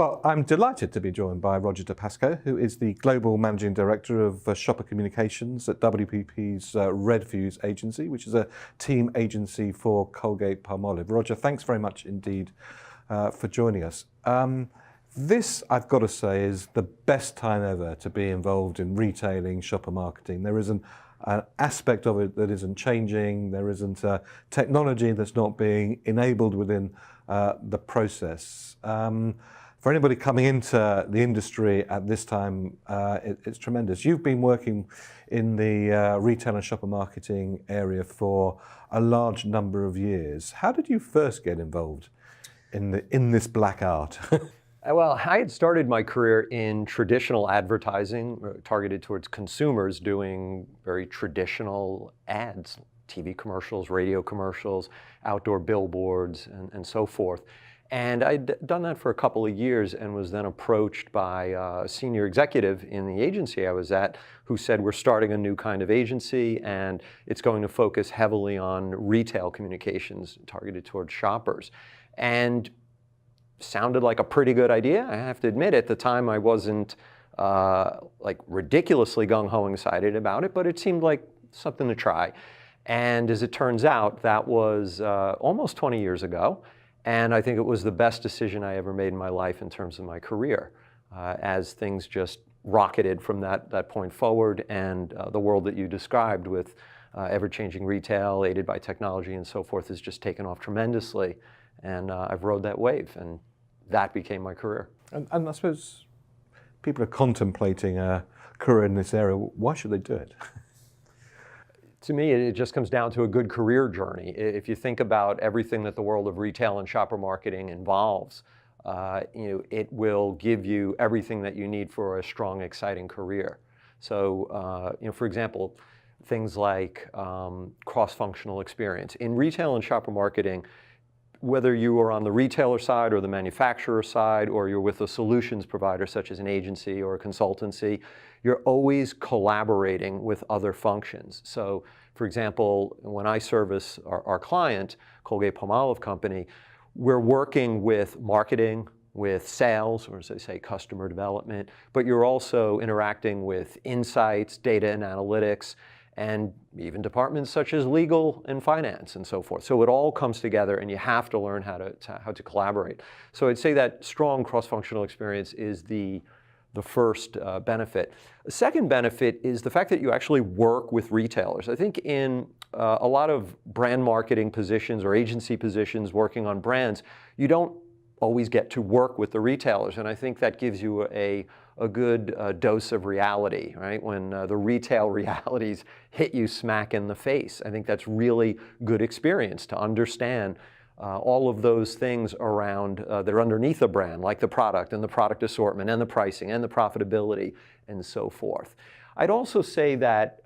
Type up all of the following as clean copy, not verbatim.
Well, I'm delighted to be joined by Roger DePasco, who is the Global Managing Director of Shopper Communications at WPP's Red Fuse agency, which is a team agency for Colgate-Palmolive. Roger, thanks very much indeed for joining us. This, I've got to say, is the best time ever to be involved in retailing, shopper marketing. There isn't an aspect of it that isn't changing. There isn't technology that's not being enabled within the process. For anybody coming into the industry at this time, it's tremendous. You've been working in the retail and shopper marketing area for a large number of years. How did you first get involved in this black art? Well, I had started my career in traditional advertising targeted towards consumers, doing very traditional ads, TV commercials, radio commercials, outdoor billboards, and so forth. And I'd done that for a couple of years and was then approached by a senior executive in the agency I was at who said, we're starting a new kind of agency and it's going to focus heavily on retail communications targeted towards shoppers. And sounded like a pretty good idea. I have to admit, at the time I wasn't like ridiculously gung-ho excited about it, but it seemed like something to try. And as it turns out, that was almost 20 years ago. And I think it was the best decision I ever made in my life in terms of my career, as things just rocketed from that point forward. And the world that you described with ever-changing retail, aided by technology and so forth, has just taken off tremendously. And I've rode that wave, and that became my career. And I suppose people are contemplating a career in this area. Why should they do it? To me, it just comes down to a good career journey. If you think about everything that the world of retail and shopper marketing involves, it will give you everything that you need for a strong, exciting career. So, for example, things like cross-functional experience. In retail and shopper marketing, whether you are on the retailer side or the manufacturer side, or you're with a solutions provider such as an agency or a consultancy, you're always collaborating with other functions. So, for example, when I service our client, Colgate-Palmolive Company, we're working with marketing, with sales, or as they say, customer development, but you're also interacting with insights, data and analytics, and even departments such as legal and finance and so forth. So it all comes together and you have to learn how to collaborate. So I'd say that strong cross-functional experience is the first benefit. The second benefit is the fact that you actually work with retailers. I think in a lot of brand marketing positions or agency positions working on brands, you don't always get to work with the retailers. And I think that gives you a good dose of reality, right? When the retail realities hit you smack in the face. I think that's really good experience to understand all of those things around that are underneath a brand, like the product and the product assortment and the pricing and the profitability and so forth. I'd also say that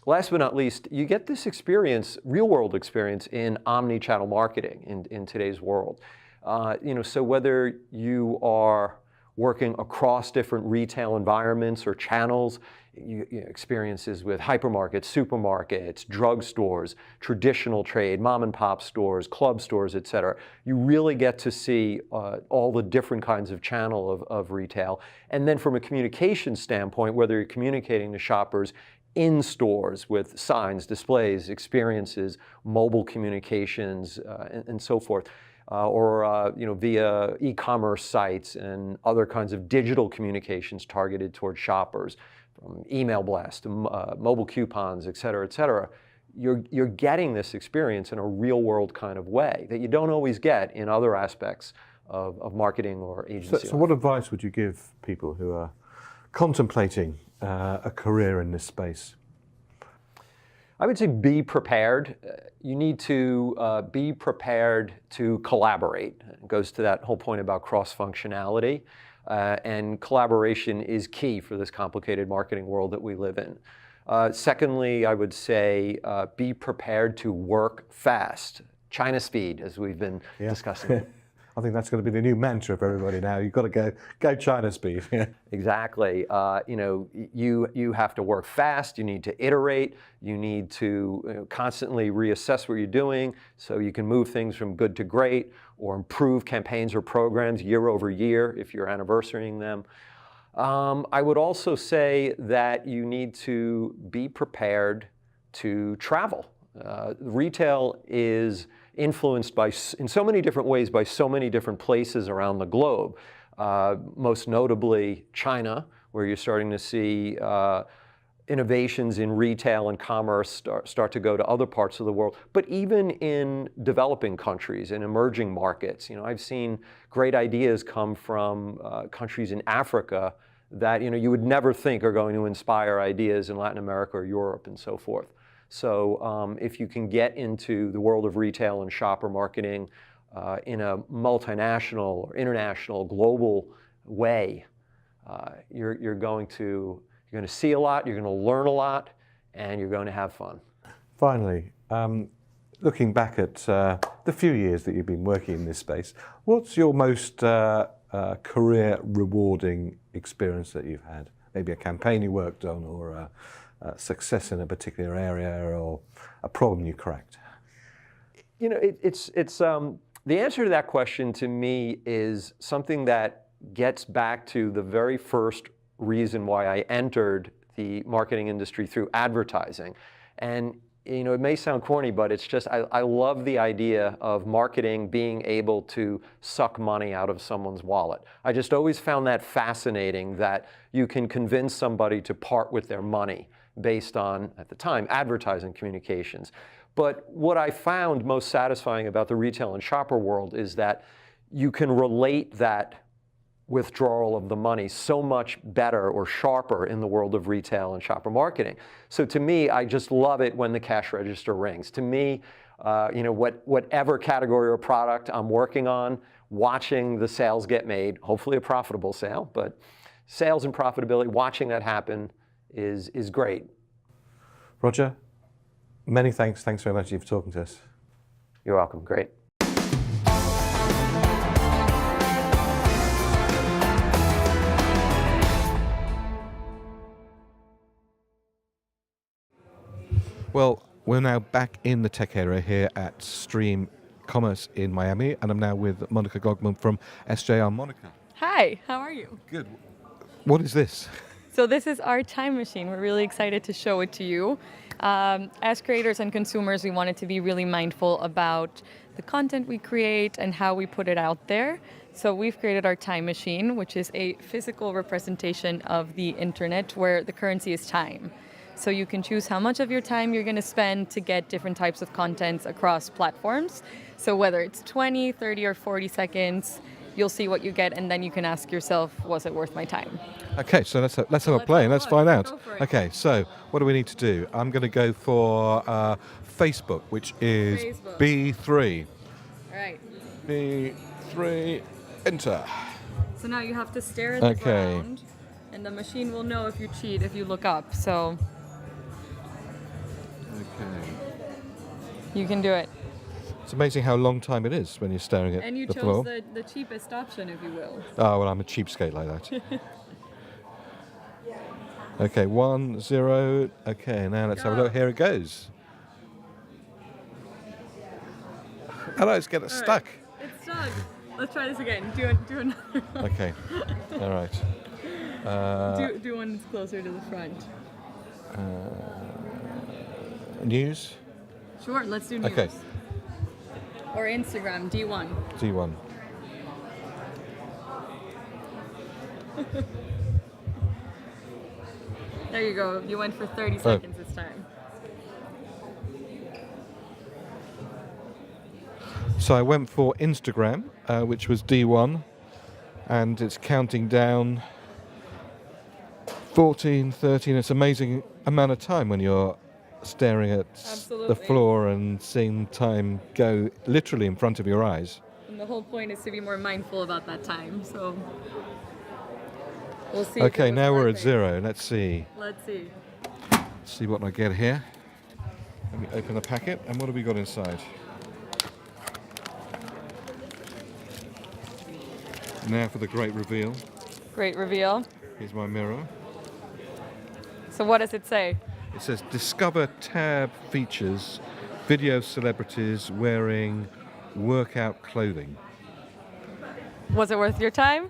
last but not least, you get this experience, real world experience in omni-channel marketing in today's world. So whether you are working across different retail environments or channels, experiences with hypermarkets, supermarkets, drugstores, traditional trade, mom and pop stores, club stores, et cetera. You really get to see all the different kinds of channel of retail. And then from a communication standpoint, whether you're communicating to shoppers in stores with signs, displays, experiences, mobile communications, and so forth. Or via e-commerce sites and other kinds of digital communications targeted towards shoppers, from email blasts to mobile coupons, et cetera, you're getting this experience in a real-world kind of way that you don't always get in other aspects of marketing or agency. So what advice would you give people who are contemplating a career in this space? I would say be prepared. You need to be prepared to collaborate. It goes to that whole point about cross-functionality. And collaboration is key for this complicated marketing world that we live in. Secondly, I would say be prepared to work fast. China speed, as we've been discussing. I think that's going to be the new mantra for everybody now. You've got to go China speed. Exactly. You have to work fast. You need to iterate. You need to constantly reassess what you're doing so you can move things from good to great, or improve campaigns or programs year over year if you're anniversarying them. I would also say that you need to be prepared to travel. Retail is influenced in so many different ways by so many different places around the globe. Most notably China, where you're starting to see innovations in retail and commerce start to go to other parts of the world. But even in developing countries, in emerging markets, I've seen great ideas come from countries in Africa that you would never think are going to inspire ideas in Latin America or Europe and so forth. So if you can get into the world of retail and shopper marketing in a multinational or international, global way, you're going to see a lot, you're going to learn a lot, and you're going to have fun. Finally, looking back at the few years that you've been working in this space, what's your most career rewarding experience that you've had? Maybe a campaign you worked on, or a success in a particular area, or a problem you cracked? It's the answer to that question to me is something that gets back to the very first reason why I entered the marketing industry through advertising. And it may sound corny, but it's just I love the idea of marketing being able to suck money out of someone's wallet. I just always found that fascinating, that you can convince somebody to part with their money based on, at the time, advertising communications. But what I found most satisfying about the retail and shopper world is that you can relate that withdrawal of the money so much better or sharper in the world of retail and shopper marketing. So to me, I just love it when the cash register rings. To me, whatever category or product I'm working on, watching the sales get made, hopefully a profitable sale, but sales and profitability, watching that happen is great. Roger, many thanks. Thanks very much for talking to us. You're welcome. Great. Well, we're now back in the tech area here at Stream Commerce in Miami, and I'm now with Monica Gogman from SJR. Monica. Hi, how are you? Good. What is this? So this is our time machine. We're really excited to show it to you. As creators and consumers, we wanted to be really mindful about the content we create and how we put it out there. So we've created our time machine, which is a physical representation of the internet where the currency is time. So you can choose how much of your time you're going to spend to get different types of contents across platforms. So whether it's 20, 30, or 40 seconds, you'll see what you get, and then you can ask yourself, was it worth my time? Okay, so let's have a play and let's find out. Okay, so what do we need to do? I'm going to go for Facebook, which is Facebook. B3. All right. B3, enter. So now you have to stare at the ground, and the machine will know if you cheat if you look up. So. Okay. You can do it. It's amazing how long time it is when you're staring at the floor. And you chose the cheapest option, if you will. Oh, well, I'm a cheapskate like that. Okay, 1, 0. Okay, now let's have a look. Here it goes. Hello, it's getting stuck. Right. It's stuck. Let's try this again. Do another one. Okay. All right. Do one that's closer to the front. News? Sure, let's do news. Okay. Or Instagram, D1. D1. There you go. You went for 30 seconds this time. So I went for Instagram, which was D1, and it's counting down 14, 13. It's an amazing amount of time when you're staring at the floor and seeing time go literally in front of your eyes. And the whole point is to be more mindful about that time. So we'll see. Okay, now we're at 0. Let's see. Let's see. Let's see what I get here. Let me open the packet, and what have we got inside? Now for the great reveal. Great reveal. Here's my mirror. So what does it say? It says, discover tab features, video celebrities wearing workout clothing. Was it worth your time?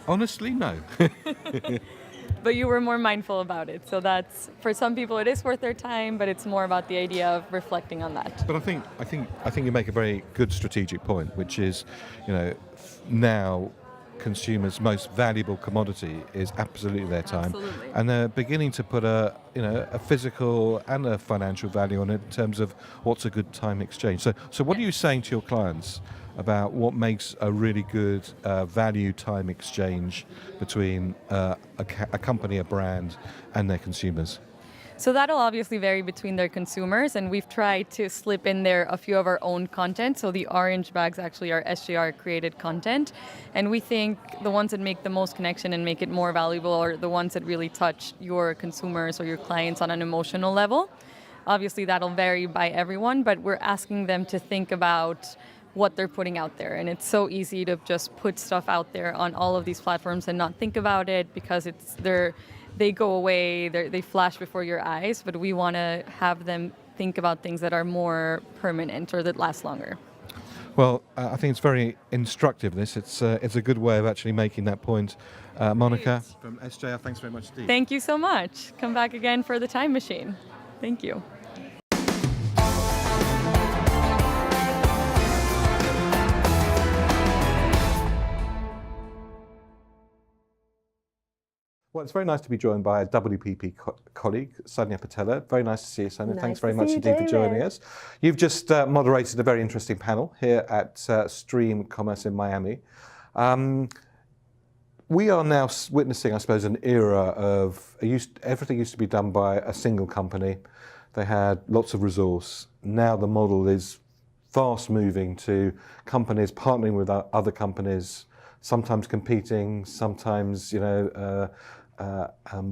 Honestly, no. But you were more mindful about it. So that's, for some people it is worth their time, but it's more about the idea of reflecting on that. But I think you make a very good strategic point, which is, now consumers' most valuable commodity is absolutely their time. Absolutely. And they're beginning to put a physical and a financial value on it in terms of what's a good time exchange. So what are you saying to your clients about what makes a really good value time exchange between a company, a brand, and their consumers? So that'll obviously vary between their consumers, and we've tried to slip in there a few of our own content. So the orange bags actually are SJR created content, and we think the ones that make the most connection and make it more valuable are the ones that really touch your consumers or your clients on an emotional level. Obviously that'll vary by everyone, but we're asking them to think about what they're putting out there. And it's so easy to just put stuff out there on all of these platforms and not think about it because they go away, they flash before your eyes, but we want to have them think about things that are more permanent or that last longer. Well, I think it's very instructive, this. It's a good way of actually making that point. Monica from SJR, thanks very much indeed. Thank you so much. Come back again for the time machine. Thank you. Well, it's very nice to be joined by a WPP colleague, Sonia Patella. Very nice to see you, Sonia. Thanks very much indeed for joining us. You've just moderated a very interesting panel here at Stream Commerce in Miami. We are now witnessing, I suppose, an era of everything used to be done by a single company. They had lots of resource. Now the model is fast moving to companies partnering with other companies, sometimes competing, sometimes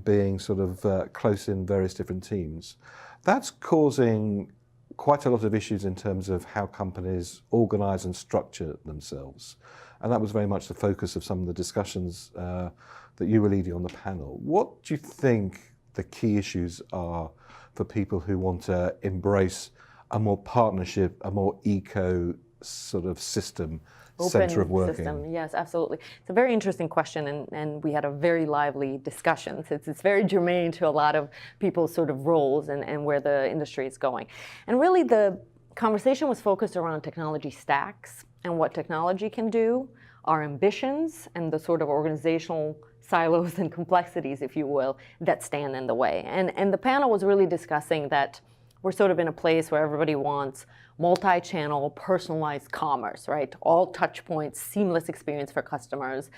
being sort of close in various different teams. That's causing quite a lot of issues in terms of how companies organize and structure themselves. And that was very much the focus of some of the discussions that you were leading on the panel. What do you think the key issues are for people who want to embrace a more partnership, a more eco sort of system, center of working? System. Yes, absolutely. It's a very interesting question, and we had a very lively discussion. It's very germane to a lot of people's sort of roles and where the industry is going. And really the conversation was focused around technology stacks and what technology can do, our ambitions, and the sort of organizational silos and complexities, if you will, that stand in the way. And the panel was really discussing that we're sort of in a place where everybody wants multi-channel, personalized commerce, right? All touch points, seamless experience for customers.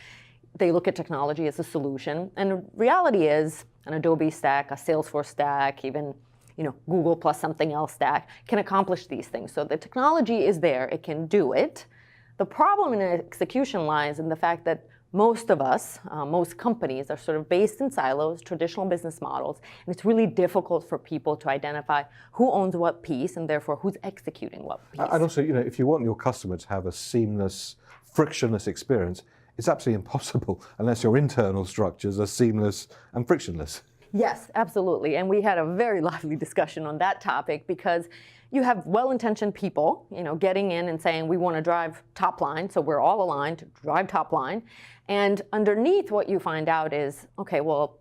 They look at technology as a solution. And the reality is an Adobe stack, a Salesforce stack, even Google plus something else stack can accomplish these things. So the technology is there, it can do it. The problem in execution lies in the fact that most of us, most companies are sort of based in silos, traditional business models, and it's really difficult for people to identify who owns what piece and therefore who's executing what piece. And also, if you want your customer to have a seamless, frictionless experience, it's absolutely impossible unless your internal structures are seamless and frictionless. Yes, absolutely. And we had a very lively discussion on that topic because you have well-intentioned people, getting in and saying, we want to drive top line, so we're all aligned to drive top line. And underneath what you find out is, okay, well,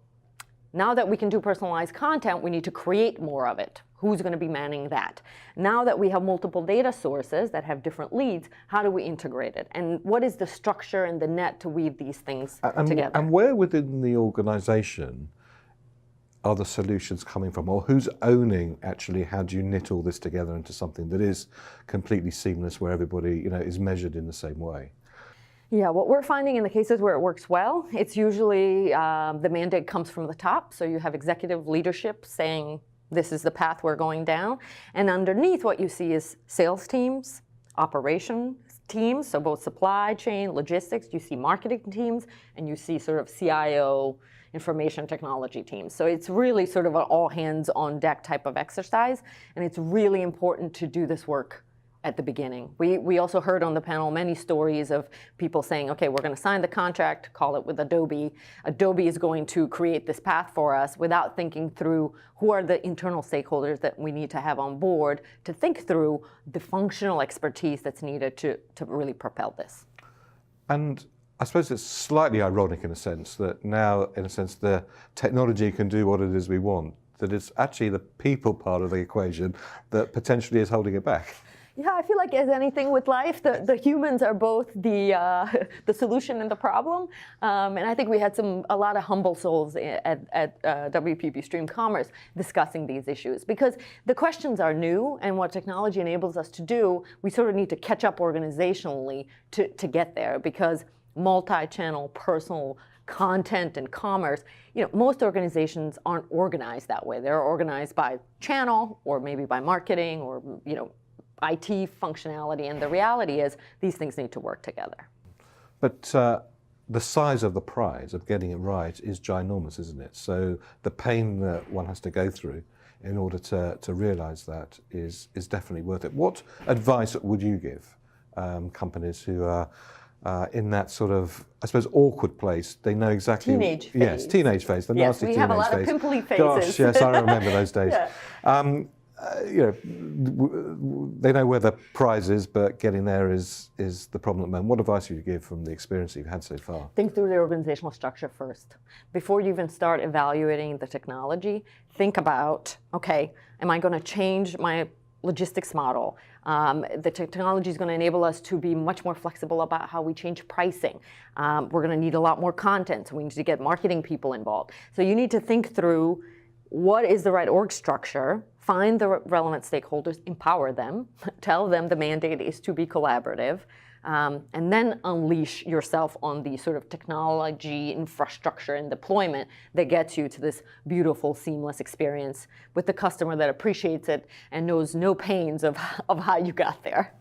now that we can do personalized content, we need to create more of it. Who's going to be manning that? Now that we have multiple data sources that have different leads, how do we integrate it? And what is the structure and the net to weave these things together? And where within the organization are the solutions coming from, or who's owning actually how do you knit all this together into something that is completely seamless where everybody is measured in the same way? Yeah, what we're finding in the cases where it works well, it's usually the mandate comes from the top. So you have executive leadership saying this is the path we're going down, and underneath what you see is sales teams, operation teams, so both supply chain, logistics, you see marketing teams, and you see sort of CIO, information technology teams. So it's really sort of an all hands on deck type of exercise, and it's really important to do this work at the beginning. We also heard on the panel many stories of people saying, okay, we're going to sign the contract, call it with Adobe. Adobe is going to create this path for us without thinking through who are the internal stakeholders that we need to have on board to think through the functional expertise that's needed to really propel this. And I suppose it's slightly ironic in a sense that now, in a sense, the technology can do what it is we want, that it's actually the people part of the equation that potentially is holding it back. Yeah, I feel like as anything with life, the humans are both the solution and the problem. And I think we had a lot of humble souls at WPP Stream Commerce discussing these issues, because the questions are new, and what technology enables us to do, we sort of need to catch up organizationally to get there, because multi-channel personal content and commerce, most organizations aren't organized that way. They're organized by channel, or maybe by marketing, or IT functionality, and the reality is these things need to work together. But the size of the prize of getting it right is ginormous, isn't it? So the pain that one has to go through in order to realize that is definitely worth it. What advice would you give companies who are in that sort of, I suppose, awkward place? They know exactly. Teenage phase. Yes, teenage phase, the yes, nasty teenage phase. Yes, we have a lot of pimply phases. Gosh, yes, I remember those days. Yeah. They know where the prize is, but getting there is the problem at the moment. What advice would you give from the experience you've had so far? Think through the organizational structure first. Before you even start evaluating the technology, think about, okay, am I going to change my logistics model? The technology is going to enable us to be much more flexible about how we change pricing. We're going to need a lot more content, so we need to get marketing people involved. So you need to think through what is the right org structure, find the relevant stakeholders, empower them, tell them the mandate is to be collaborative, and then unleash yourself on the sort of technology, infrastructure, and deployment that gets you to this beautiful, seamless experience with the customer that appreciates it and knows no pains of how you got there.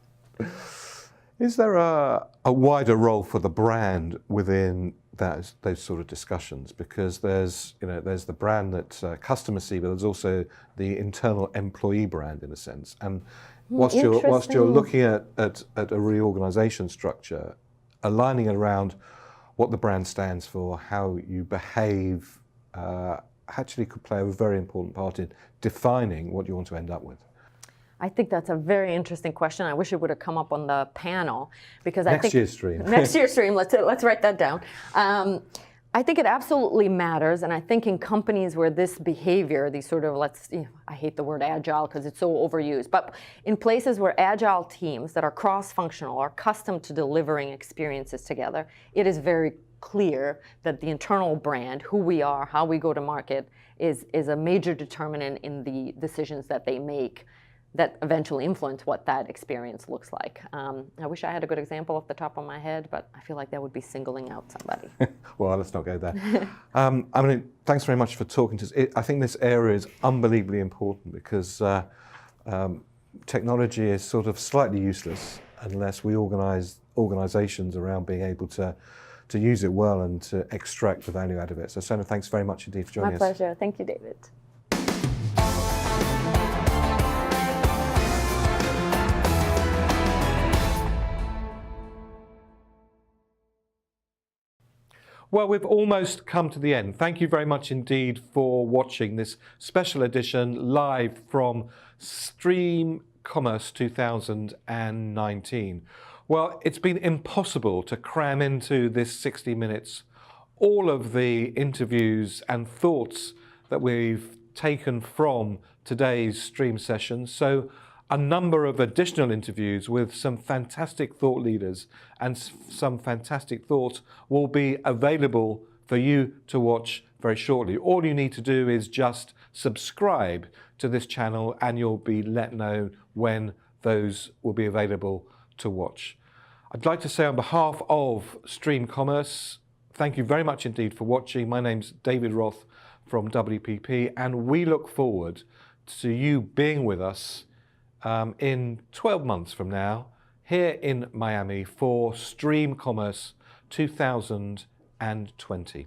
Is there a wider role for the brand within those sort of discussions? Because there's the brand that customers see, but there's also the internal employee brand in a sense. And whilst you're looking at a reorganization structure, aligning it around what the brand stands for, how you behave, actually could play a very important part in defining what you want to end up with. I think that's a very interesting question. I wish it would have come up on the panel, because Next year's stream. Next year's stream. Let's write that down. I think it absolutely matters, and I think in companies where this behavior, these sort of I hate the word agile because it's so overused, but in places where agile teams that are cross-functional are accustomed to delivering experiences together, it is very clear that the internal brand, who we are, how we go to market, is a major determinant in the decisions that they make that eventually influence what that experience looks like. I wish I had a good example off the top of my head, but I feel like that would be singling out somebody. Well, let's not go there. Thanks very much for talking to us. I think this area is unbelievably important, because technology is sort of slightly useless unless we organize organizations around being able to use it well and to extract the value out of it. So Sona, thanks very much indeed for joining us. My pleasure. Thank you, David. Well, we've almost come to the end. Thank you very much indeed for watching this special edition live from Stream Commerce 2019. Well, it's been impossible to cram into this 60 minutes all of the interviews and thoughts that we've taken from today's stream session. So a number of additional interviews with some fantastic thought leaders and some fantastic thoughts will be available for you to watch very shortly. All you need to do is just subscribe to this channel and you'll be let know when those will be available to watch. I'd like to say on behalf of Stream Commerce, thank you very much indeed for watching. My name's David Roth from WPP, and we look forward to you being with us in 12 months from now here in Miami for Stream Commerce 2020.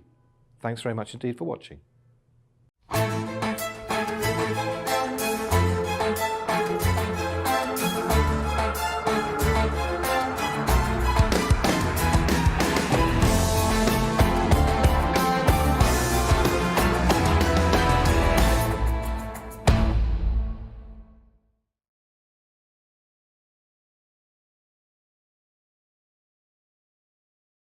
Thanks very much indeed for watching.